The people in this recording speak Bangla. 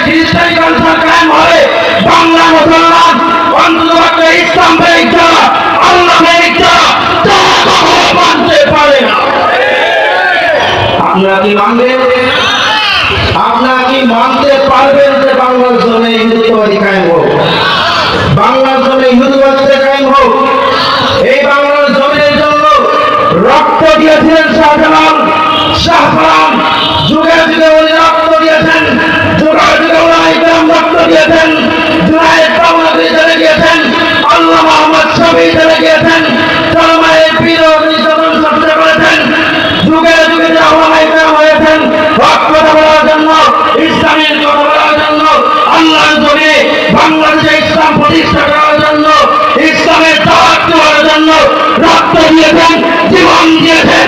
খ্রিস্টানি কালচার কায়েম হবে, বাংলা মুসলমান অন্তত ইসলাম প্রেমিক যারা, আল্লাহ প্রেমিক যারা, তারা কখনো মানতে পারে না। আপনারা কি মানবেন? আপনারা কি মানতে পারবেন যে বাংলার জন্য হিন্দুত্ববাদী কায়েম হোক, বাংলার জন্য হিন্দুত্ববাদী কায়েম হোক? এই বাংলার জমিনের জন্য রক্ত দিয়েছিলেন শাহজালাল, শাহজালাল, যুগে যুগে উনি রক্ত দিয়েছেন, যুগে যুগে উনি রক্ত দিয়েছেন, জুনায়েদ বাংলাদেশে চলে গিয়েছেন, আল্লাহ মোহাম্মদ শফি চলে গিয়েছেন, চরমায়ের বিরোধ নির্যাতন সহ্য করেছেন, যুগে যুগে যে আল্লামায়ে কেরাম হয়েছেন হক কথা বলার জন্য, ইসলামের কথা বলার জন্য, আল্লাহর জমিনে বাংলাদেশে ইসলাম প্রতিষ্ঠা করার জন্য, ইসলামের দাওয়াত দেওয়ার জন্য রক্ত দিয়েছেন, জীবন দিয়েছেন।